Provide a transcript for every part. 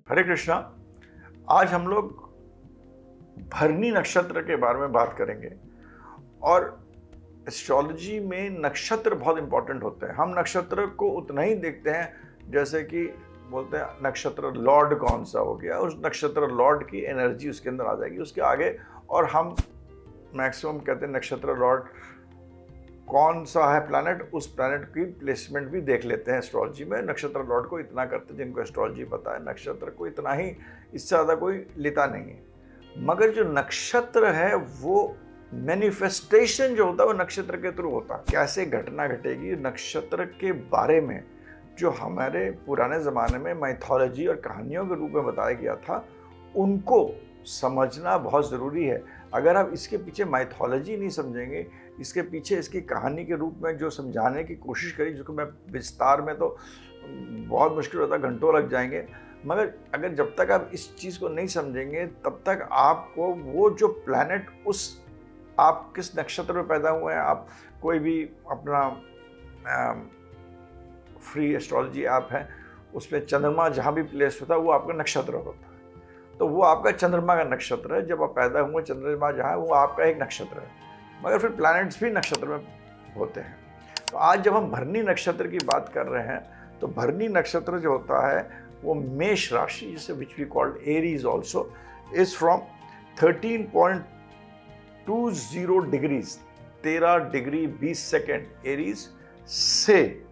हरे कृष्णा। आज हम लोग भरनी नक्षत्र के बारे में बात करेंगे। और एस्ट्रोलॉजी में नक्षत्र बहुत इंपॉर्टेंट होते हैं। हम नक्षत्र को उतना ही देखते हैं जैसे कि बोलते हैं नक्षत्र लॉर्ड कौन सा हो गया, उस नक्षत्र लॉर्ड की एनर्जी उसके अंदर आ जाएगी उसके आगे। और हम मैक्सिमम कहते हैं नक्षत्र लॉर्ड कौन सा है प्लैनेट, उस प्लैनेट की प्लेसमेंट भी देख लेते हैं एस्ट्रोलॉजी में। नक्षत्र लॉर्ड को इतना करते हैं जिनको एस्ट्रोलॉजी पता है, नक्षत्र को इतना ही, इससे ज़्यादा कोई लेता नहीं है। मगर जो नक्षत्र है वो मैनिफेस्टेशन जो होता है वो नक्षत्र के थ्रू होता है। कैसे घटना घटेगी नक्षत्र के बारे में, जो हमारे पुराने ज़माने में माइथोलॉजी और कहानियों के रूप में बताया गया था, उनको समझना बहुत ज़रूरी है। अगर आप इसके पीछे माइथोलॉजी नहीं समझेंगे, इसके पीछे इसकी कहानी के रूप में जो समझाने की कोशिश करी, जिसको मैं विस्तार में तो बहुत मुश्किल होता है, घंटों लग जाएंगे। मगर अगर जब तक आप इस चीज़ को नहीं समझेंगे तब तक आपको वो जो प्लैनेट, उस आप किस नक्षत्र में पैदा हुए हैं, आप कोई भी अपना फ्री एस्ट्रोलॉजी ऐप है उसमें चंद्रमा जहाँ भी प्लेस होता है वो आपका नक्षत्र होता है। तो वो आपका चंद्रमा का नक्षत्र है। जब आप पैदा हुए चंद्रमा जहाँ है वो आपका एक नक्षत्र है। मगर फिर प्लैनेट्स भी नक्षत्र में होते हैं। तो आज जब हम भरनी नक्षत्र की बात कर रहे हैं तो भरनी नक्षत्र जो होता है वो मेष राशि, जिसे which we called Aries also, is from 13.20 degrees 13 degree 20 second Aries से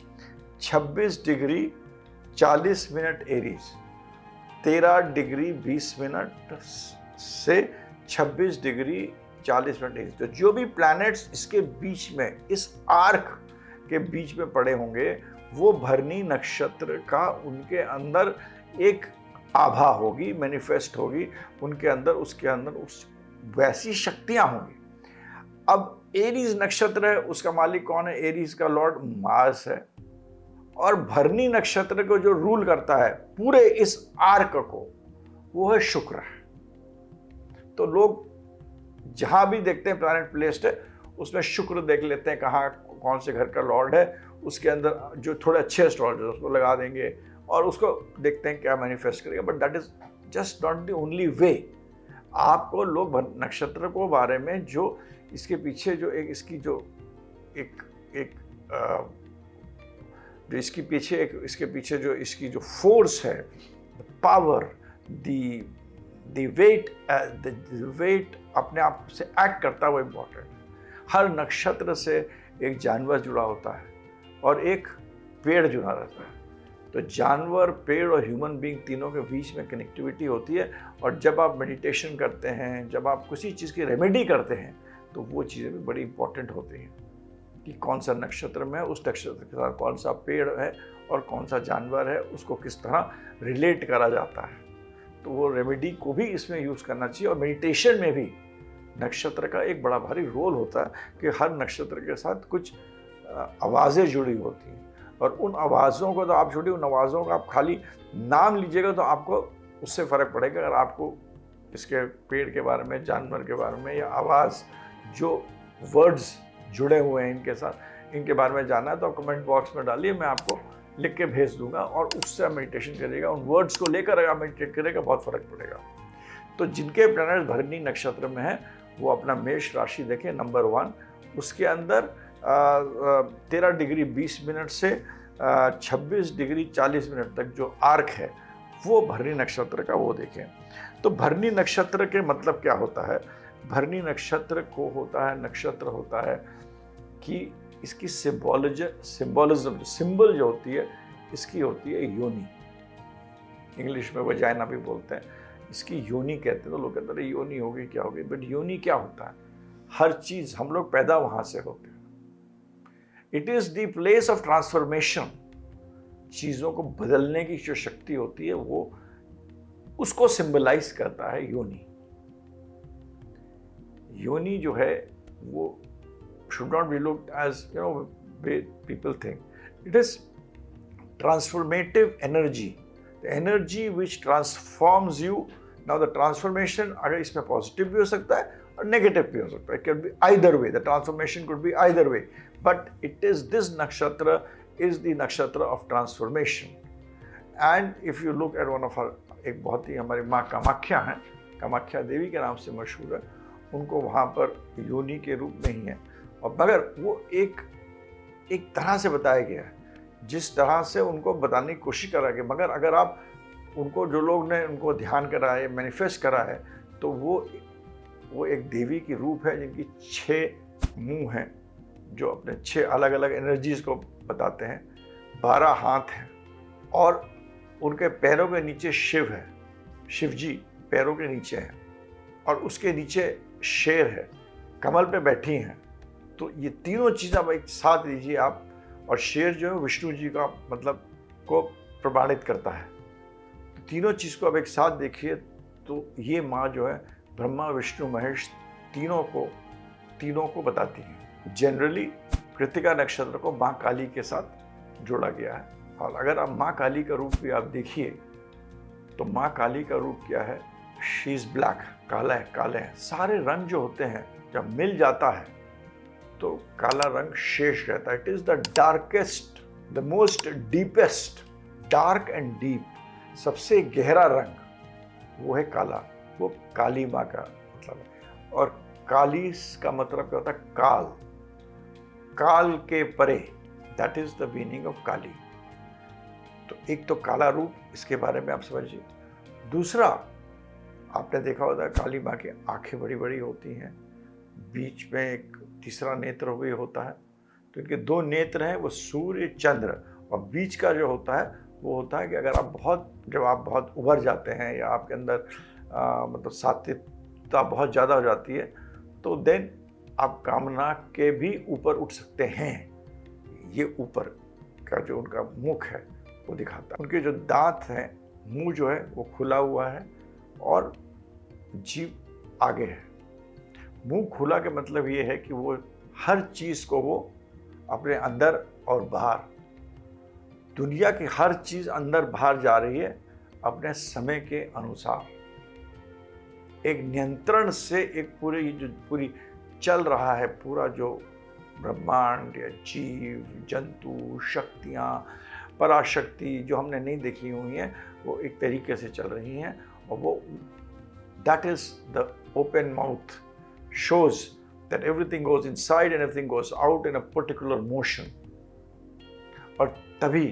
26 degree 40 minute Aries, 13 degree 20 minute से 26 डिग्री 40 मिनट एरीज। तो जो भी प्लैनेट्स इसके बीच में, इस आर्क के बीच में पड़े होंगे, वो भरनी नक्षत्र का उनके अंदर एक आभा होगी, मैनिफेस्ट होगी उनके अंदर, उसके अंदर उस वैसी शक्तियां होंगी। अब एरीज नक्षत्र है, उसका मालिक कौन है? एरीज का लॉर्ड मार्स है। और भरनी नक्षत्र को जो रूल करता है पूरे इस आर्क को, वो है शुक्र। तो लोग जहां भी देखते हैं प्लैनेट प्लेस्ड है उसमें शुक्र देख लेते हैं, कहाँ कौन से घर का लॉर्ड है, उसके अंदर जो थोड़े अच्छे एस्ट्रोलॉजर उसको लगा देंगे और उसको देखते हैं क्या मैनिफेस्ट करेगा। But that is just not the only way. आपको लोग नक्षत्र को बारे में, जो इसके पीछे जो एक इसकी जो जो इसके पीछे जो इसकी जो फोर्स है, पावर, द वेट अपने आप से एक्ट करता है, वो इम्पोर्टेंट। हर नक्षत्र से एक जानवर जुड़ा होता है और एक पेड़ जुड़ा रहता है। तो जानवर, पेड़ और ह्यूमन बीइंग तीनों के बीच में कनेक्टिविटी होती है। और जब आप मेडिटेशन करते हैं, जब आप किसी चीज़ की रेमेडी करते हैं, तो वो चीज़ें भी बड़ी इंपॉर्टेंट होती हैं कि कौन सा नक्षत्र में, उस नक्षत्र के साथ कौन सा पेड़ है और कौन सा जानवर है, उसको किस तरह रिलेट करा जाता है। तो वो रेमेडी को भी इसमें यूज़ करना चाहिए। और मेडिटेशन में भी नक्षत्र का एक बड़ा भारी रोल होता है कि हर नक्षत्र के साथ कुछ आवाज़ें जुड़ी होती हैं। और उन आवाज़ों को तो आप छोड़िए, उन आवाज़ों का आप खाली नाम लीजिएगा तो आपको उससे फ़र्क पड़ेगा। अगर आपको इसके पेड़ के बारे में, जानवर के बारे में, या आवाज़ जो वर्ड्स जुड़े हुए हैं इनके साथ, इनके बारे में जानना है तो आप कमेंट बॉक्स में डालिए, मैं आपको लिख के भेज दूंगा। और उससे आप मेडिटेशन करिएगा, उन वर्ड्स को लेकर अगर आप मेडिटेट करेगा बहुत फ़र्क पड़ेगा। तो जिनके प्लैनेट भरनी नक्षत्र में है वो अपना मेष राशि देखें, नंबर 1। उसके अंदर 13 डिग्री 20 मिनट से 26 डिग्री 40 मिनट तक जो आर्क है वो भरनी नक्षत्र का, वो देखें। तो भरनी नक्षत्र के मतलब क्या होता है? भरनी नक्षत्र को होता है, नक्षत्र होता है कि इसकी सिंबलिज्म, सिंबल जो होती है इसकी होती है योनि। इंग्लिश में वजाइना भी बोलते हैं, इसकी योनि कहते हैं। तो लोग कहते हैं योनि होगी, क्या होगी? बट योनि क्या होता है? हर चीज़, हम लोग पैदा वहाँ से होते हैं। It is the place of transformation. चीज़ों को बदलने की जो शक्ति होती है वो, उसको सिंबलाइज करता है योनि। योनि जो है वो should not be looked as, way people think. It is transformative energy, the energy which transforms you. Now the transformation अगर इसमें पॉजिटिव भी हो सकता है और नेगेटिव भी हो सकता है. It can be either way. The transformation could be either way. But it is, this nakshatra is the nakshatra of transformation. And if you look at one of our एक बहुत ही हमारी माँ कामाख्या हैं, कामाख्या देवी के नाम से मशहूर है, उनको वहाँ पर योनि के रूप में ही है। और मगर वो एक तरह से बताया गया है, जिस तरह से उनको बताने की कोशिश करा गया, मगर अगर आप उनको, जो लोग ने उनको ध्यान करा है, मैनिफेस्ट करा है, तो वो एक देवी की रूप है जिनकी 6 मुंह हैं, जो अपने 6 अलग अलग एनर्जीज को बताते हैं। 12 हाथ हैं और उनके पैरों के नीचे शिव है, शिव जी पैरों के नीचे हैं, और उसके नीचे शेर है, कमल पे बैठी हैं। तो ये तीनों चीज़ आप एक साथ लीजिए आप, और शेर जो है विष्णु जी का मतलब को प्रमाणित करता है। तो तीनों चीज़ को आप एक साथ देखिए, तो ये माँ जो है ब्रह्मा विष्णु महेश तीनों को बताती है। जनरली कृतिका नक्षत्र को माँ काली के साथ जोड़ा गया है। और अगर आप माँ काली का रूप भी आप देखिए, तो माँ काली का रूप क्या है? शी इज ब्लैक, काला है, काले हैं। सारे रंग जो होते हैं जब मिल जाता है तो काला रंग शेष रहता है। It is the darkest, the most deepest, dark and deep, सबसे गहरा रंग वो है काला, वो काली माँ का मतलब है। और काली का मतलब क्या होता है? काल, काल के परे, that is the meaning of Kali. तो एक तो काला रूप, इसके बारे में आप समझिए। दूसरा, आपने देखा होता है काली माँ की आंखें बड़ी बड़ी होती हैं, बीच में एक तीसरा नेत्र भी होता है। तो इनके 2 नेत्र हैं, वो सूर्य चंद्र, और बीच का जो होता है वो होता है कि अगर आप जब आप बहुत उभर जाते हैं, या आपके अंदर मतलब सात्विकता बहुत ज़्यादा हो जाती है, तो देन आप कामना के भी ऊपर उठ सकते हैं। ये ऊपर का जो उनका मुख है वो दिखाता है। उनके जो दांत हैं, मुंह जो है वो खुला हुआ है और जीभ आगे है। मुंह खुला के मतलब ये है कि वो हर चीज़ को वो अपने अंदर और बाहर, दुनिया की हर चीज़ अंदर बाहर जा रही है अपने समय के अनुसार, एक नियंत्रण से। एक पूरी चल रहा है, पूरा जो ब्रह्मांड या जीव जंतु शक्तियाँ, पराशक्ति जो हमने नहीं देखी हुई हैं, वो एक तरीके से चल रही हैं। और वो that is the open mouth shows that everything goes inside and everything goes out in a particular motion. और तभी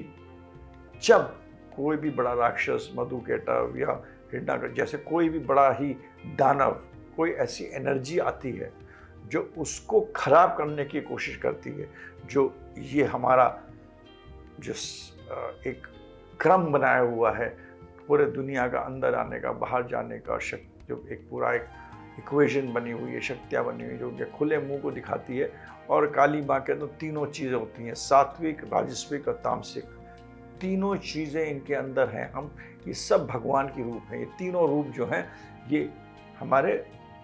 जब कोई भी बड़ा राक्षस, मधुकेटव या हिरण्यकश्यप जैसे कोई भी बड़ा ही दानव, कोई ऐसी एनर्जी आती है जो उसको खराब करने की कोशिश करती है, जो ये हमारा जो एक क्रम बनाया हुआ है पूरे दुनिया का, अंदर आने का, बाहर जाने का, जो एक पूरा एक इक्वेशन बनी हुई है, शक्तियाँ बनी हुई, जो उनके खुले मुंह को दिखाती है। और काली माँ के तो तीनों चीज़ें होती हैं, सात्विक, राजस्विक और तामसिक, तीनों चीज़ें इनके अंदर हैं। हम ये सब भगवान की रूप हैं। ये तीनों रूप जो हैं ये हमारे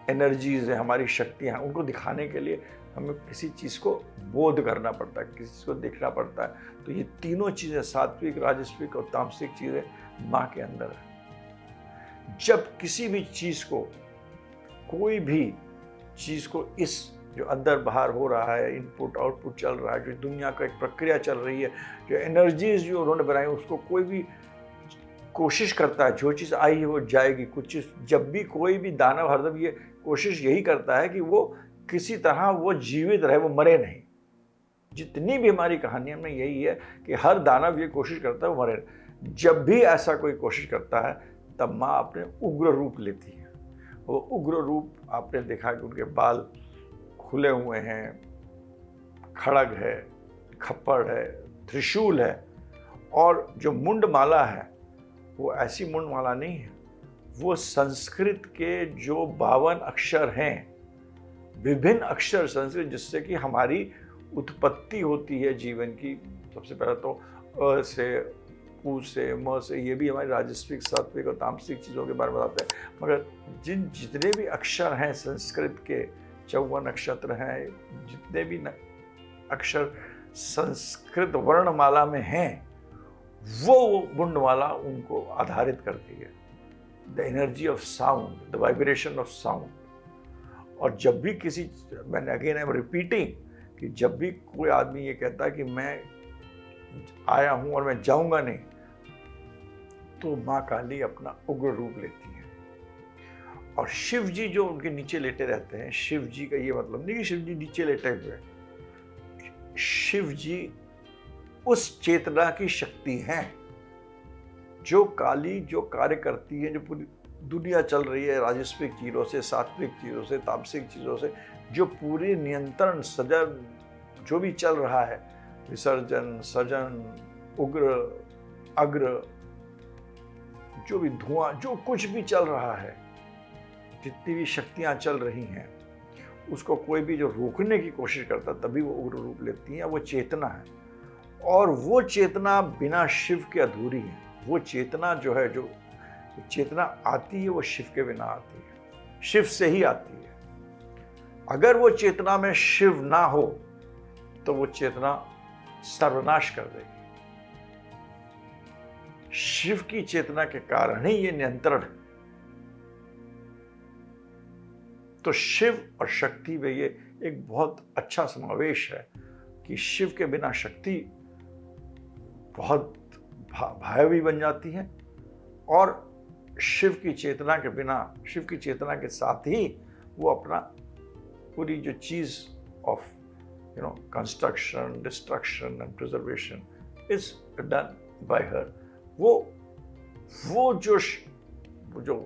एनर्जीज हैं, हमारी शक्तियाँ हैं। उनको दिखाने के लिए हमें किसी चीज़ को बोध करना पड़ता है, किसी चीज़ को देखना पड़ता है। तो ये तीनों चीज़ें, सात्विक, राजस्विक और तामसिक चीज़ें माँ के अंदर है। जब किसी भी चीज़ को, कोई भी चीज़ को, इस जो अंदर बाहर हो रहा है, इनपुट आउटपुट चल रहा है, जो दुनिया का एक प्रक्रिया चल रही है, जो एनर्जीज जो उन्होंने बनाई, उसको कोई भी कोशिश करता है, जो चीज़ आई है वो जाएगी। कुछ चीज़, जब भी कोई भी दानव हरदम ये कोशिश यही करता है कि वो किसी तरह वो जीवित रहे, वो मरे नहीं। जितनी भी हमारी कहानियों में यही है कि हर दानव ये कोशिश करता है वो मरे। जब भी ऐसा कोई कोशिश करता है तब माँ अपने उग्र रूप लेती है। वो उग्र रूप आपने देखा कि उनके बाल खुले हुए हैं, खड़ग है, खप्पड़ है, त्रिशूल है, और जो मुंड माला है वो ऐसी मुंड माला नहीं है, वो संस्कृत के जो 52 अक्षर हैं, विभिन्न अक्षर संस्कृत, जिससे कि हमारी उत्पत्ति होती है जीवन की। सबसे पहले तो अ से, उ से, म से, ये भी हमारी राजस्विक, सात्विक और तामसिक चीज़ों के बारे में बताते हैं। मगर जितने भी अक्षर हैं संस्कृत के, 54 नक्षत्र हैं, जितने भी अक्षर संस्कृत वर्णमाला में हैं, वो मुंडमाला उनको आधारित करती है। The energy of sound, the vibration of sound. और जब भी किसी, मैंने अगेन आई एम रिपीटिंग, कि जब भी कोई आदमी ये कहता है कि मैं आया हूँ और मैं जाऊँगा नहीं, तो माँ काली अपना उग्र रूप लेती है। और शिव जी जो उनके नीचे लेटे रहते हैं, शिव जी का ये मतलब नहीं कि शिव जी नीचे लेटे हुए हैं। शिव जी उस चेतना की शक्ति है जो काली जो कार्य करती है, जो पूरी दुनिया चल रही है राजस्विक चीज़ों से, सात्विक चीज़ों से, तामसिक चीज़ों से, जो पूरी नियंत्रण सजन जो भी चल रहा है, विसर्जन, सजन, उग्र, अग्र, जो भी धुआं, जो कुछ भी चल रहा है, जितनी भी शक्तियां चल रही हैं, उसको कोई भी जो रोकने की कोशिश करता तभी वो उग्र रूप लेती है। वो चेतना है, और वो चेतना बिना शिव के अधूरी है। वो चेतना जो है, जो चेतना आती है, वो शिव के बिना आती है, शिव से ही आती है। अगर वो चेतना में शिव ना हो तो वो चेतना सर्वनाश कर देगी। शिव की चेतना के कारण ही ये नियंत्रण है। तो शिव और शक्ति में ये एक बहुत अच्छा समावेश है कि शिव के बिना शक्ति बहुत भयावी बन जाती है, और शिव की चेतना के बिना, शिव की चेतना के साथ ही वो अपना पूरी जो चीज of construction, destruction and preservation is done by हर। वो जो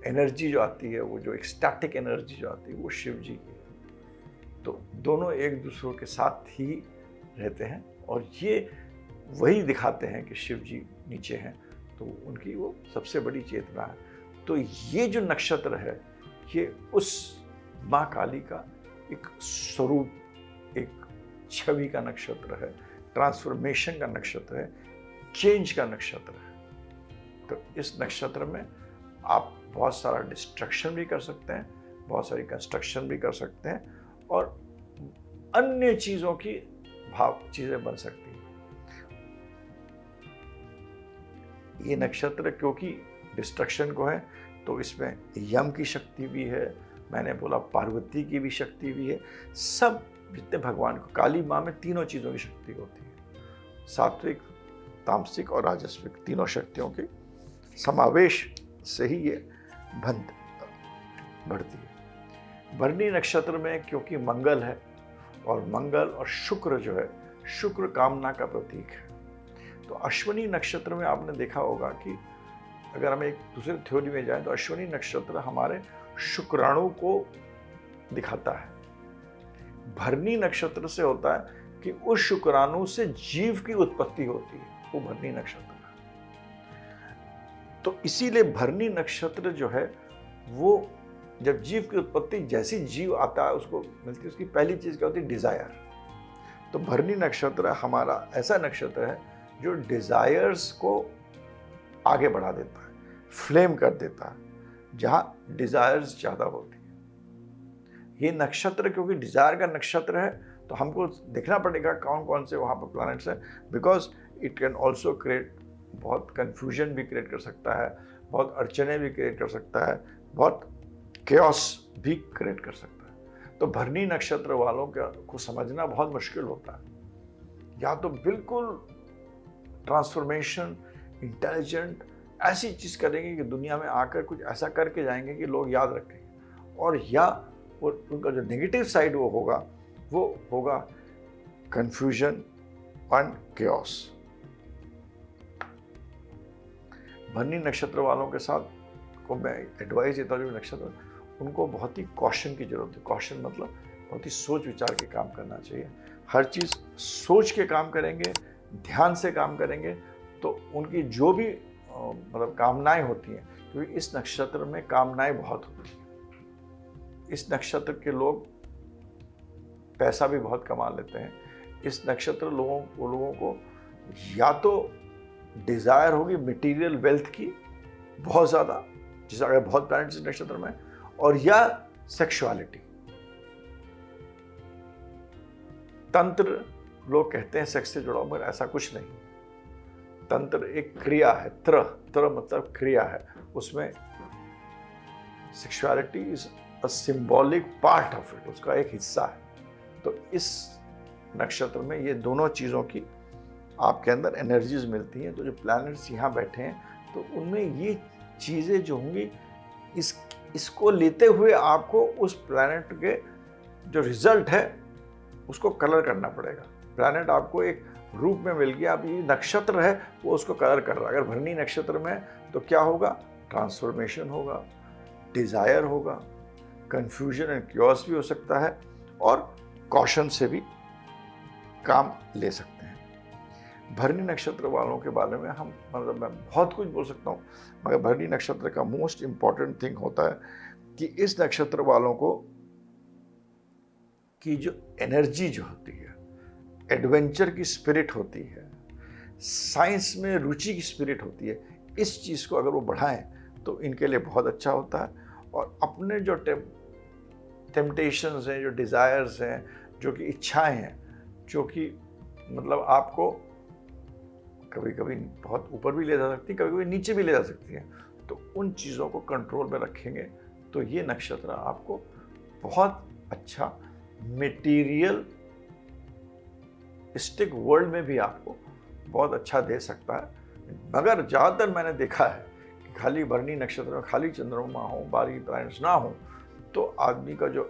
एनर्जी जो आती है, वो जो एक्सटैटिक एनर्जी जो आती है, वो शिव जी की है। तो दोनों एक दूसरे के साथ ही रहते हैं, और ये वही दिखाते हैं कि शिव जी नीचे हैं, तो उनकी वो सबसे बड़ी चेतना है। तो ये जो नक्षत्र है, ये उस माँ काली का एक स्वरूप, एक छवि का नक्षत्र है, ट्रांसफॉर्मेशन का नक्षत्र है, चेंज का नक्षत्र है। तो इस नक्षत्र में आप बहुत सारा डिस्ट्रक्शन भी कर सकते हैं, बहुत सारी कंस्ट्रक्शन भी कर सकते हैं, और अन्य चीजों की चीजें बन सकती हैं। ये नक्षत्र क्योंकि डिस्ट्रक्शन को है, तो इसमें यम की शक्ति भी है, मैंने बोला पार्वती की भी शक्ति भी है। सब जितने भगवान को, काली माँ में तीनों चीजों की शक्ति होती है, सात्विक, तामसिक और राजस्विक, तीनों शक्तियों के समावेश से ही ये बढ़ती है। भरणी नक्षत्र में क्योंकि मंगल है, और मंगल और शुक्र जो है, शुक्र कामना का प्रतीक है। तो अश्विनी नक्षत्र में आपने देखा होगा कि अगर हम एक दूसरे थ्योरी में जाएं, तो अश्विनी नक्षत्र हमारे शुक्राणु को दिखाता है। भरणी नक्षत्र से होता है कि उस शुक्राणु से जीव की उत्पत्ति होती है, वो भरणी नक्षत्र है। तो इसीलिए भरणी नक्षत्र जो है, वो जब जीव की उत्पत्ति, जैसी जीव आता है उसको मिलती है, उसकी पहली चीज क्या होती है? डिजायर। तो भरणी नक्षत्र हमारा ऐसा नक्षत्र है जो डिजायर्स को आगे बढ़ा देता है, फ्लेम कर देता है जहां डिजायर्स ज्यादा होती है। ये नक्षत्र क्योंकि डिजायर का नक्षत्र है, तो हमको देखना पड़ेगा कौन कौन से वहां पर प्लैनेट्स हैं, because it can also create, बहुत कंफ्यूजन भी क्रिएट कर सकता है, बहुत अड़चने भी क्रिएट कर सकता है, बहुत केओस भी क्रिएट कर सकता है। तो भरणी नक्षत्र वालों को समझना बहुत मुश्किल होता है। या तो बिल्कुल ट्रांसफॉर्मेशन, इंटेलिजेंट, ऐसी चीज करेंगे कि दुनिया में आकर कुछ ऐसा करके जाएंगे कि लोग याद रखेंगे, और या उनका जो नेगेटिव साइड वो होगा कंफ्यूजन एंड केओस। भरणी नक्षत्र वालों के साथ को मैं एडवाइस देता हूँ, जो नक्षत्र, उनको बहुत ही कॉशन की जरूरत है। कॉशन मतलब बहुत ही सोच विचार के काम करना चाहिए। हर चीज़ सोच के काम करेंगे, ध्यान से काम करेंगे, तो उनकी जो भी मतलब कामनाएं होती हैं, क्योंकि इस नक्षत्र में कामनाएं बहुत होती हैं। इस नक्षत्र के लोग पैसा भी बहुत कमा लेते हैं। इस नक्षत्र लोगों को या तो डिजायर होगी मटेरियल वेल्थ की बहुत ज़्यादा, जिसे अगर बहुत प्लैनेट्स इस नक्षत्र में, और या सेक्सुअलिटी। तंत्र लोग कहते हैं सेक्स से जुड़ा हुआ, मगर ऐसा कुछ नहीं। तंत्र एक क्रिया है, त्र मतलब क्रिया है, उसमें sexuality is a symbolic part of it, उसका एक हिस्सा है। तो इस नक्षत्र में ये दोनों चीज़ों की आपके अंदर एनर्जीज मिलती हैं। तो जो प्लैनेट्स यहाँ बैठे हैं, तो उनमें ये चीज़ें जो होंगी, इसको लेते हुए आपको उस प्लैनेट के जो रिजल्ट है उसको कलर करना पड़ेगा। प्लैनेट आपको एक रूप में मिल गया, अब ये नक्षत्र है वो उसको कलर कर रहा है। अगर भरणी नक्षत्र में तो क्या होगा, ट्रांसफॉर्मेशन होगा, डिजायर होगा, कंफ्यूजन एंड क्योस भी हो सकता है, और कॉशन से भी काम ले सकते हैं। भरणी नक्षत्र वालों के बारे में हम मैं बहुत कुछ बोल सकता हूँ, मगर भरणी नक्षत्र का मोस्ट इम्पॉर्टेंट थिंग होता है कि इस नक्षत्र वालों को की जो एनर्जी जो होती है, एडवेंचर की स्पिरिट होती है, साइंस में रुचि की स्पिरिट होती है, इस चीज़ को अगर वो बढ़ाएं तो इनके लिए बहुत अच्छा होता है। और अपने जो टेम्पटेशंस हैं, जो डिज़ायर्स हैं, जो कि इच्छाएं हैं, जो कि मतलब आपको कभी कभी बहुत ऊपर भी ले जा सकती है, कभी कभी नीचे भी ले जा सकती है, तो उन चीज़ों को कंट्रोल में रखेंगे तो ये नक्षत्र आपको बहुत अच्छा मटेरियल स्टिक वर्ल्ड में भी आपको बहुत अच्छा दे सकता है। मगर ज़्यादातर मैंने देखा है कि खाली भरणी नक्षत्र में खाली चंद्रमा हो, बाकी प्लैनेट्स ना हो, तो आदमी का जो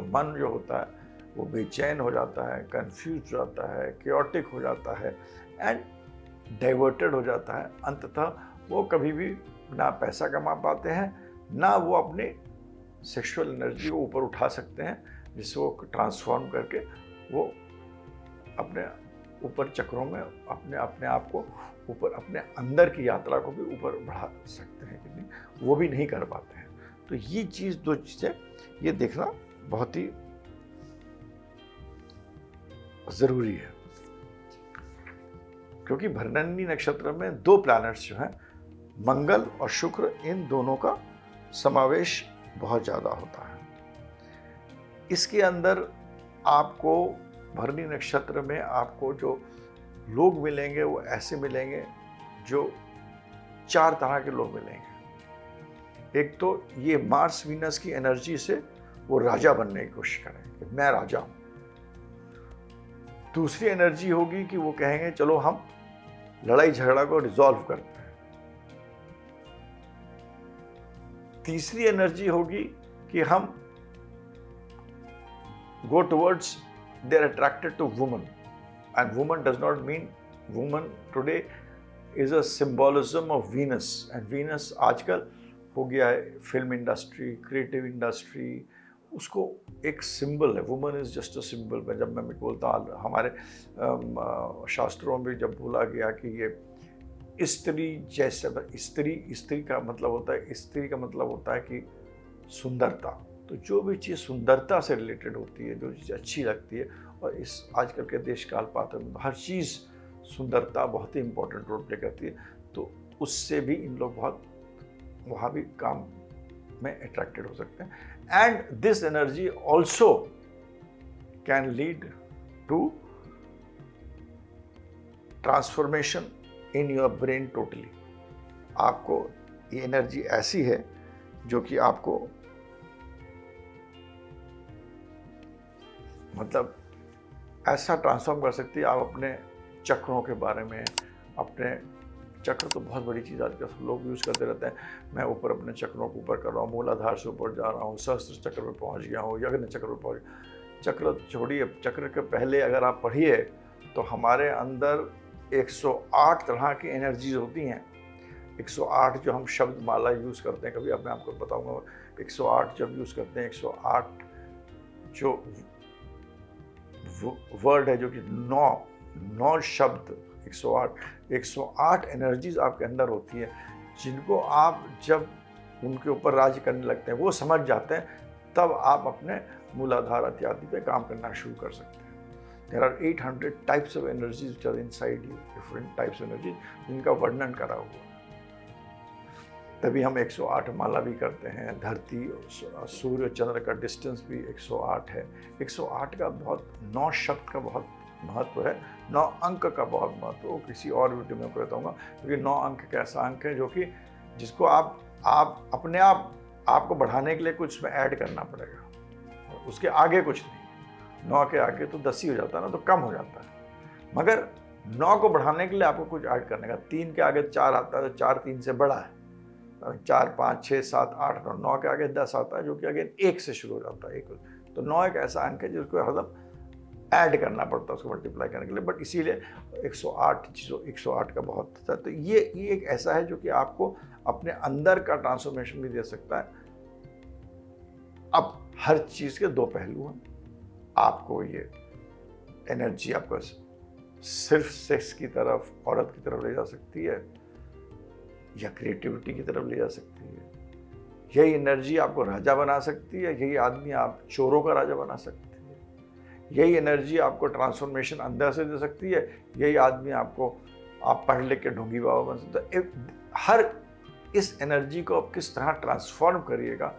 मन जो होता है वो बेचैन हो जाता है, कंफ्यूज हो जाता है, क्योटिक हो जाता है एंड डाइवर्टेड हो जाता है। अंततः वो कभी भी ना पैसा कमा पाते हैं, ना वो अपने सेक्सुअल एनर्जी को ऊपर उठा सकते हैं, जिससे वो ट्रांसफॉर्म करके वो अपने ऊपर चक्रों में अपने आप को ऊपर, अपने अंदर की यात्रा को भी ऊपर बढ़ा सकते हैं कि नहीं, वो भी नहीं कर पाते हैं। तो ये चीज़, दो चीज़ें ये देखना बहुत ही ज़रूरी है, क्योंकि भरणी नक्षत्र में दो प्लैनेट्स जो हैं, मंगल और शुक्र, इन दोनों का समावेश बहुत ज़्यादा होता है। इसके अंदर आपको भरणी नक्षत्र में आपको जो लोग मिलेंगे वो ऐसे मिलेंगे जो 4 तरह के लोग मिलेंगे। एक तो ये मार्स वीनस की एनर्जी से वो राजा बनने की कोशिश करेंगे कि मैं राजा हूं। दूसरी एनर्जी होगी कि वो कहेंगे चलो हम लड़ाई झगड़ा को रिजॉल्व करते हैं। तीसरी एनर्जी होगी कि हम go towards, they're attracted to woman, and woman does not mean woman today is a symbolism of Venus, and Venus आजकल हो गया है फिल्म इंडस्ट्री, क्रिएटिव इंडस्ट्री, उसको एक सिंबल है। Woman is just a symbol. मैं जब मैं बोलता हमारे शास्त्रों में जब बोला गया कि ये स्त्री जैसे, स्त्री का मतलब होता है, स्त्री का मतलब होता है कि सुंदरता। तो जो भी चीज़ सुंदरता से रिलेटेड होती है, जो चीज़ अच्छी लगती है, और इस आजकल के देश काल पात्र में हर चीज़ सुंदरता बहुत ही इम्पोर्टेंट रोल प्ले करती है, तो उससे भी इन लोग बहुत वहाँ भी काम में अट्रैक्टेड हो सकते हैं। And this energy also can lead to transformation in your brain totally. आपको ये एनर्जी ऐसी है जो कि आपको मतलब ऐसा ट्रांसफॉर्म कर सकती है। आप अपने चक्रों के बारे में, अपने चक्र तो बहुत बड़ी चीज़ आजकल लोग यूज़ करते रहते हैं। मैं ऊपर अपने चक्रों को ऊपर कर रहा हूँ, मूलाधार से ऊपर जा रहा हूँ, सहस्त्र चक्र पे पहुँच गया हूँ, यज्ञ चक्र पे पहुँच गया। चक्र छोड़िए, चक्र के पहले अगर आप पढ़िए तो हमारे अंदर 108 तरह की एनर्जीज होती हैं। 108 जो हम शब्द माला यूज़ करते हैं, कभी मैं आपको बताऊँगा 108 जब यूज़ करते हैं, 108 जो वर्ड है, जो कि 9 शब्द, 108 एनर्जीज आपके अंदर होती है, जिनको आप जब उनके ऊपर राज्य करने लगते हैं, वो समझ जाते हैं, तब आप अपने मूलाधार इत्यादि पे काम करना शुरू कर सकते हैं। There are 800 types of energies which are inside you, different types of energies, जिनका वर्णन करा हुआ है। तभी हम 108 माला भी करते हैं। धरती, सूर्य, चंद्र का डिस्टेंस भी 108 है। 108 का बहुत, 9 शब्द का बहुत महत्व है, 9 अंक का बहुत महत्व। वो किसी और वीडियो में आपको बताऊंगा, क्योंकि 9 अंक एक ऐसा अंक है जो कि जिसको आप अपने आपको बढ़ाने के लिए कुछ उसमें ऐड करना पड़ेगा, उसके आगे कुछ नहीं। 9 के आगे तो 10 ही हो जाता है ना, तो कम हो जाता है। मगर 9 को बढ़ाने के लिए आपको कुछ ऐड करने का, 3 के आगे 4 आता है तो 4 3 से बड़ा है, 4 5 6 7 8 9, 9 के आगे 10 आता है जो कि अगेन 1 से शुरू हो जाता है, 1। तो 9 एक ऐसा अंक है जिसको हरदम ऐड करना पड़ता है उसको मल्टीप्लाई करने के लिए, बट इसीलिए 108 का बहुत था। तो ये एक ऐसा है जो कि आपको अपने अंदर का ट्रांसफॉर्मेशन भी दे सकता है। अब हर चीज़ के दो पहलू हैं। आपको ये एनर्जी आपको सिर्फ सेक्स की तरफ, औरत की तरफ ले जा सकती है, या क्रिएटिविटी की तरफ ले जा सकती है। यही एनर्जी आपको राजा बना सकती है, यही आदमी आप चोरों का राजा बना सकती है। यही एनर्जी आपको ट्रांसफॉर्मेशन अंदर से दे सकती है, यही आदमी आपको, आप पढ़ लिख के ढोंगी बाबा बन सकते हैं। हर इस एनर्जी को आप किस तरह ट्रांसफॉर्म करिएगा,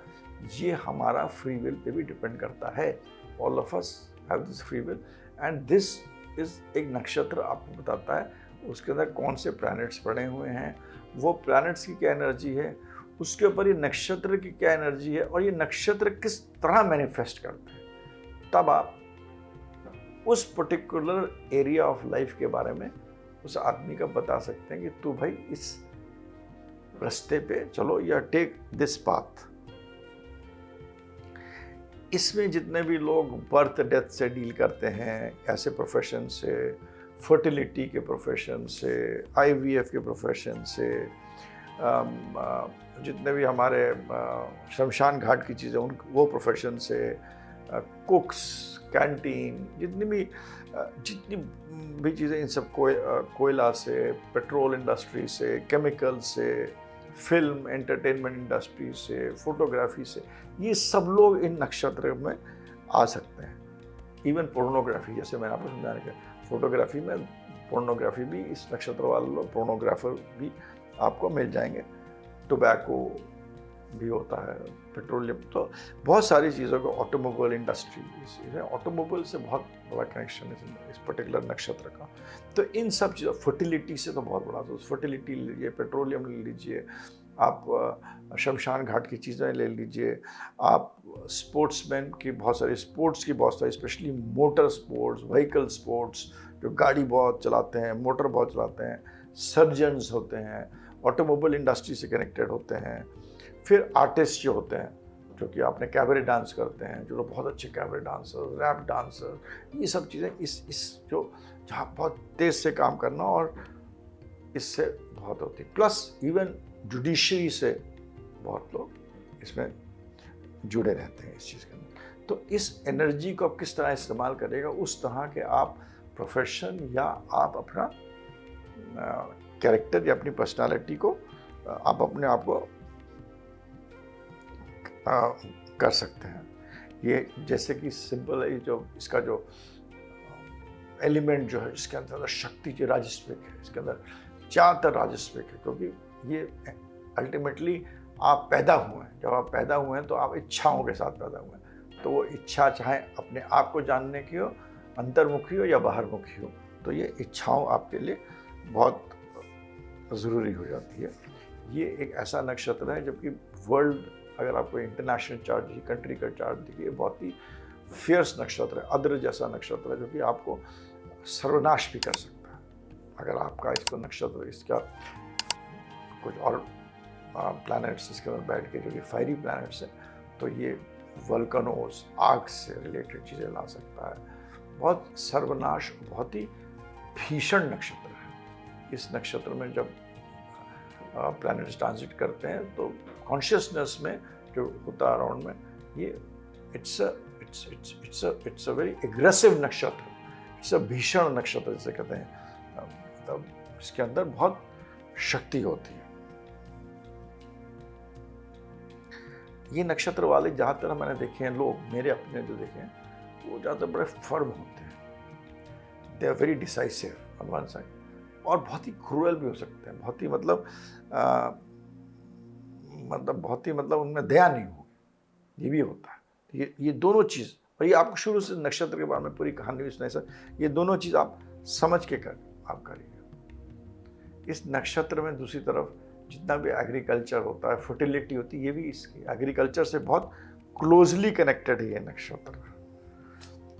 ये हमारा फ्री विल पे भी डिपेंड करता है। All of us have this free will, and this is एक नक्षत्र आपको बताता है उसके अंदर कौन से प्लैनेट्स पड़े हुए हैं, वो प्लैनेट्स की क्या एनर्जी है, उसके ऊपर ये नक्षत्र की क्या एनर्जी है, और ये नक्षत्र किस तरह मैनिफेस्ट करते हैं। तब आप उस पर्टिकुलर एरिया ऑफ लाइफ के बारे में उस आदमी का बता सकते हैं कि तू भाई इस रास्ते पे चलो, या टेक दिस पाथ। इसमें जितने भी लोग बर्थ डेथ से डील करते हैं, ऐसे प्रोफेशन से, फर्टिलिटी के प्रोफेशन से, आईवीएफ के प्रोफेशन से, जितने भी हमारे शमशान घाट की चीज़ें उन वो प्रोफेशन से, कुक्स, कैंटीन, जितनी भी चीज़ें, इन सब कोयला से, पेट्रोल इंडस्ट्री से, केमिकल से, फिल्म एंटरटेनमेंट इंडस्ट्री से, फोटोग्राफी से, ये सब लोग इन नक्षत्र में आ सकते हैं। इवन पोर्नोग्राफी, जैसे मैंने आपको समझाने का, फोटोग्राफी में पोर्नोग्राफी भी इस नक्षत्र वाले लोग, पोर्नोग्राफर भी आपको मिल जाएंगे। टोबैको भी होता है, पेट्रोलियम, तो बहुत सारी चीज़ों को, ऑटोमोबाइल इंडस्ट्री, ऑटोमोबाइल से बहुत बड़ा कनेक्शन है इस पर्टिकुलर नक्षत्र का। तो इन सब चीज़ों, फर्टिलिटी से तो बहुत बड़ा, तो फर्टिलिटी ले लीजिए, पेट्रोलियम ले लीजिए, आप शमशान घाट की चीज़ें ले लीजिए, आप स्पोर्ट्समैन की बहुत सारी, स्पोर्ट्स की बहुत सारी, specially motor sports, vehicle sports, जो गाड़ी बहुत चलाते हैं, मोटर बहुत चलाते हैं, सर्जन्स होते हैं, ऑटोमोबाइल इंडस्ट्री से कनेक्टेड होते हैं। फिर आर्टिस्ट जो होते हैं, जो कि आपने कैबरे डांस करते हैं, जो बहुत अच्छे कैबरे डांसर, रैप डांसर, ये सब चीज़ें इस जो जहाँ बहुत तेज़ से काम करना, और इससे बहुत होती। प्लस इवन जुडिशरी से बहुत लोग इसमें जुड़े रहते हैं इस चीज़ के अंदर। तो इस एनर्जी को आप किस तरह इस्तेमाल करेगा, उस तरह के आप प्रोफेशन या आप अपना कैरेक्टर या अपनी पर्सनालिटी को आप अपने आप को कर सकते हैं। ये जैसे कि सिंपल है, जो इसका जो एलिमेंट जो है, इसके अंदर शक्ति जो राजस्विक है, इसके अंदर ज़्यादातर राजस्विक है, क्योंकि ये अल्टीमेटली आप पैदा हुए हैं, जब आप पैदा हुए हैं तो आप इच्छाओं के साथ पैदा हुए हैं। तो वो इच्छा चाहे अपने आप को जानने की हो, अंतर्मुखी हो या बाहरमुखी हो, तो ये इच्छाओं आपके लिए बहुत ज़रूरी हो जाती है। ये एक ऐसा नक्षत्र है, जबकि वर्ल्ड, अगर आपको इंटरनेशनल चार्ट, कंट्री का चार्ट देखिए, बहुत ही फियर्स नक्षत्र है, अद्र जैसा नक्षत्र है, जो कि आपको सर्वनाश भी कर सकता है। अगर आपका इसको नक्षत्र, इसका कुछ और प्लैनेट्स इसके अंदर बैठ के, जो कि फायरी प्लैनेट्स हैं, तो ये वल्कनोस, आग से रिलेटेड चीज़ें ला सकता है। बहुत सर्वनाश, बहुत ही भीषण नक्षत्र है। इस नक्षत्र में जब प्लैनेट्स ट्रांजिट करते हैं तो कॉन्शियसनेस में जो होता है अराउंड में, ये इट्स अ वेरी एग्रेसिव नक्षत्र, इट्स अ भीषण नक्षत्र जिसे कहते हैं। मतलब इसके अंदर बहुत शक्ति होती है। ये नक्षत्र वाले ज़्यादातर मैंने देखे हैं लोग, मेरे अपने जो देखे हैं, वो ज़्यादातर बड़े फर्म होते हैं। They are very decisive on one side, और बहुत ही क्रूअल भी हो सकते हैं, बहुत ही मतलब बहुत ही उनमें दया नहीं होगी, ये भी होता है। ये दोनों चीज़, और ये आपको शुरू से नक्षत्र के बारे में पूरी कहानी भी सुनाई सर, ये दोनों चीज़ आप समझ के आप करिए। इस नक्षत्र में दूसरी तरफ जितना भी एग्रीकल्चर होता है, फर्टिलिटी होती है, ये भी इसकी एग्रीकल्चर से बहुत क्लोजली कनेक्टेड है ये नक्षत्र।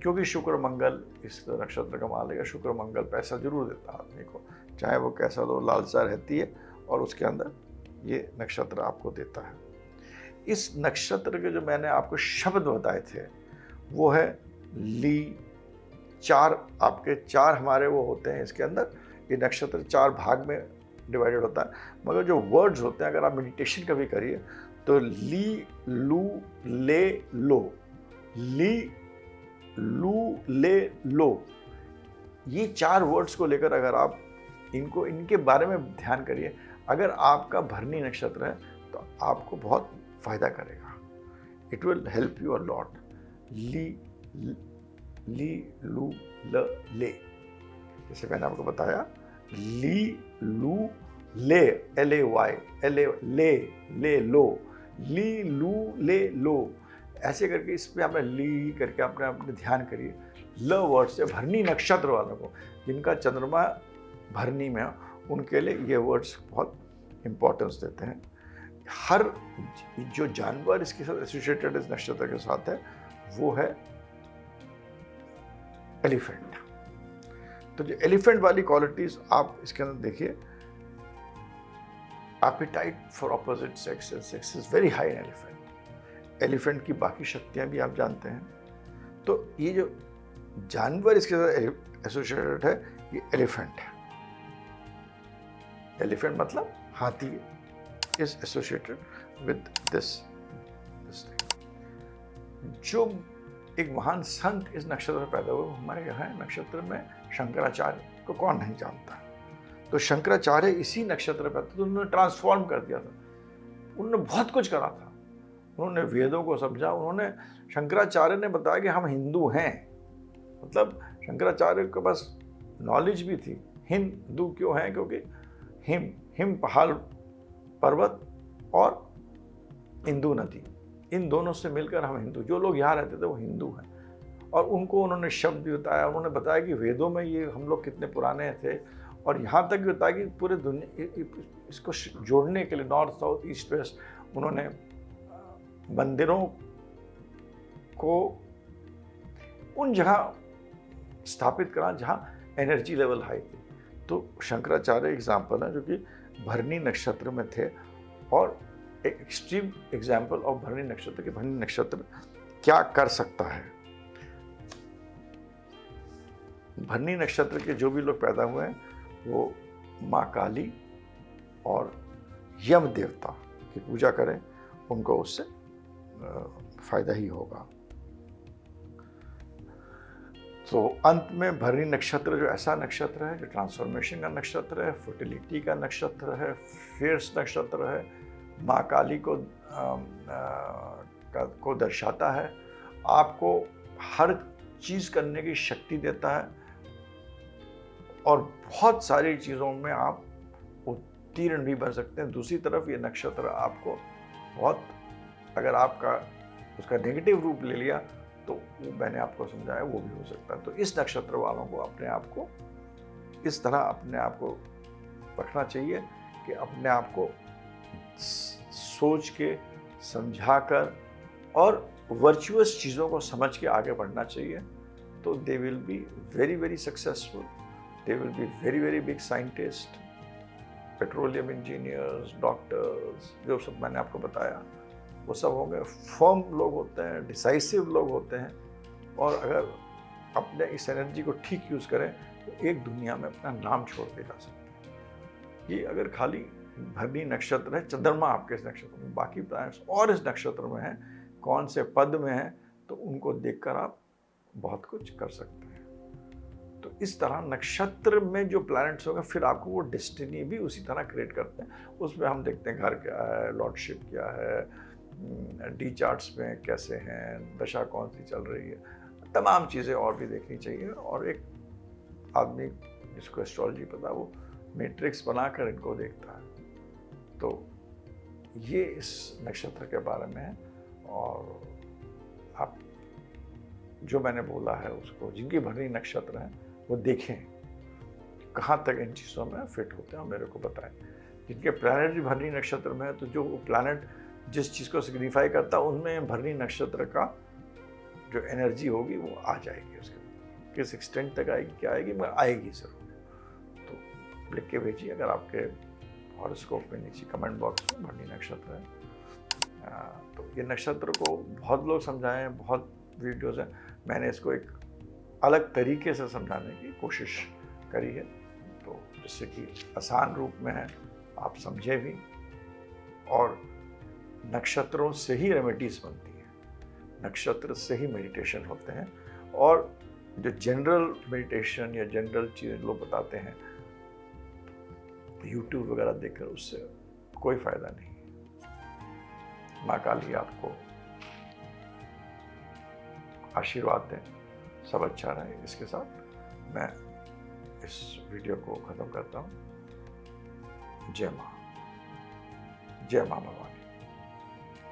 क्योंकि शुक्र मंगल इस नक्षत्र का मालिक है। शुक्र मंगल पैसा जरूर देता है आदमी को, चाहे वो कैसा हो, लालसा रहती है और उसके अंदर ये नक्षत्र आपको देता है। इस नक्षत्र के जो मैंने आपको शब्द बताए थे वो है ली। चार आपके चार हमारे वो होते हैं इसके अंदर। ये नक्षत्र चार भाग में डिवाइडेड होता है, मगर जो वर्ड्स होते हैं अगर आप मेडिटेशन कभी करिए तो ली, लू, ले, लो, ली, लू, ले, लो, ये चार वर्ड्स को लेकर अगर आप इनके बारे में ध्यान करिए, अगर आपका भरनी नक्षत्र है तो आपको बहुत फायदा करेगा। It will help you a lot. ली, ली, लू, ल, ले, जैसे मैंने आपको बताया, ली, लू, ले, LAY, ले, लो, ली, लू, ले, लो, ऐसे करके इस पे आपने ली करके आपने ध्यान करिए। ल वर्ड से भरनी नक्षत्र वालों को, जिनका चंद्रमा भरनी में हो, उनके लिए ये वर्ड्स बहुत इंपॉर्टेंस देते हैं। हर जो जानवर इसके साथ एसोसिएटेड इस नक्षत्र के साथ है वो है एलिफेंट। तो जो एलिफेंट वाली क्वालिटीज आप इसके अंदर देखिए, apatite for opposite sex is very high in elephant. Elephant की बाकी शक्तियां भी आप जानते हैं। तो ये जो जानवर इसके साथ एसोसिएटेड है ये एलिफेंट है। एलिफेंट मतलब हाथी is associated with this thing. जो एक महान संत इस नक्षत्र में पैदा हुए हमारे यहाँ नक्षत्र में शंकराचार्य को कौन नहीं जानता। तो शंकराचार्य इसी नक्षत्र पर पैदा, तो उन्होंने ट्रांसफॉर्म कर दिया था। उन्होंने बहुत कुछ करा था। उन्होंने वेदों को समझा। उन्होंने, शंकराचार्य ने बताया कि हम हिंदू हैं, मतलब शंकराचार्य के पास नॉलेज भी थी। हिंदू क्यों हैं? क्योंकि हिम पहाड़ पर्वत और इंदु नदी, इन दोनों से मिलकर हम हिंदू, जो लोग यहाँ रहते थे वो हिंदू हैं। और उनको उन्होंने शब्द भी बताया। उन्होंने बताया कि वेदों में ये हम लोग कितने पुराने थे, और यहाँ तक भी बताया कि पूरे दुनिया इसको जोड़ने के लिए नॉर्थ साउथ ईस्ट वेस्ट उन्होंने मंदिरों को उन जगह स्थापित करा जहाँ एनर्जी लेवल हाई थी। तो शंकराचार्य एग्जाम्पल है जो कि भरनी नक्षत्र में थे, और एक एक्सट्रीम एग्जाम्पल ऑफ भरनी नक्षत्र के भरनी नक्षत्र क्या कर सकता है। भरनी नक्षत्र के जो भी लोग पैदा हुए हैं वो माँ काली और यम देवता की पूजा करें, उनको उससे फायदा ही होगा। तो अंत में भरनी नक्षत्र जो ऐसा नक्षत्र है जो ट्रांसफॉर्मेशन का नक्षत्र है, फर्टिलिटी का नक्षत्र है, फियर्स नक्षत्र है, माँ काली को दर्शाता है, आपको हर चीज करने की शक्ति देता है, और बहुत सारी चीजों में आप उत्तीर्ण भी बन सकते हैं। दूसरी तरफ ये नक्षत्र आपको बहुत, अगर आपका उसका नेगेटिव रूप ले लिया तो वो मैंने आपको समझाया वो भी हो सकता है। तो इस नक्षत्र वालों को अपने आप को इस तरह अपने आप को रखना चाहिए कि अपने आप को सोच के, समझा कर और वर्चुअस चीज़ों को समझ के आगे बढ़ना चाहिए। तो they will be very very successful, they will be very very big scientist, petroleum engineers, doctors, जो सब मैंने आपको बताया वो सब होंगे। फर्म लोग होते हैं, डिसाइसिव लोग होते हैं, और अगर अपने इस एनर्जी को ठीक यूज़ करें तो एक दुनिया में अपना नाम छोड़ के जा सकते हैं। ये अगर खाली भरनी नक्षत्र है, चंद्रमा आपके इस नक्षत्र में, बाकी प्लैनेट्स और इस नक्षत्र में हैं, कौन से पद में हैं, तो उनको देखकर आप बहुत कुछ कर सकते हैं। तो इस तरह नक्षत्र में जो प्लैनेट्स होंगे फिर आपको वो डेस्टिनी भी उसी तरह क्रिएट करते हैं। उसमें हम देखते हैं घर क्या है, लॉर्डशिप क्या है, डी चार्ट्स में कैसे हैं, दशा कौन सी चल रही है, तमाम चीज़ें और भी देखनी चाहिए। और एक आदमी जिसको एस्ट्रोलॉजी पता है वो मैट्रिक्स बनाकर इनको देखता है। तो ये इस नक्षत्र के बारे में है। और आप जो मैंने बोला है उसको, जिनकी भरनी नक्षत्र है वो देखें कहाँ तक इन चीज़ों में फिट होते हैं, मेरे को बताएं। जिनके प्लैनेट भी भरनी नक्षत्र में है तो जो प्लैनेट जिस चीज़ को सिग्निफाई करता है उनमें भरनी नक्षत्र का जो एनर्जी होगी वो आ जाएगी उसके, किस एक्सटेंट तक आएगी क्या आएगी, मगर आएगी ज़रूर। तो लिख के भेजिए अगर आपके हॉरोस्कोप में नीचे कमेंट बॉक्स में भरणी नक्षत्र है। तो ये नक्षत्र को बहुत लोग समझाए हैं, बहुत वीडियोज़ हैं, मैंने इसको एक अलग तरीके से समझाने की कोशिश करी है, तो जिससे कि आसान रूप में है, आप समझे भी, और नक्षत्रों से ही रेमेडीज बनती है, नक्षत्र से ही मेडिटेशन होते हैं। और जो जनरल मेडिटेशन या जनरल चीज़ें लोग बताते हैं यूट्यूब वगैरह देखकर, उससे कोई फायदा नहीं। माँ काली आपको आशीर्वाद दें, सब अच्छा रहे। इसके साथ मैं इस वीडियो को ख़त्म करता हूँ। जय माँ, जय माँ।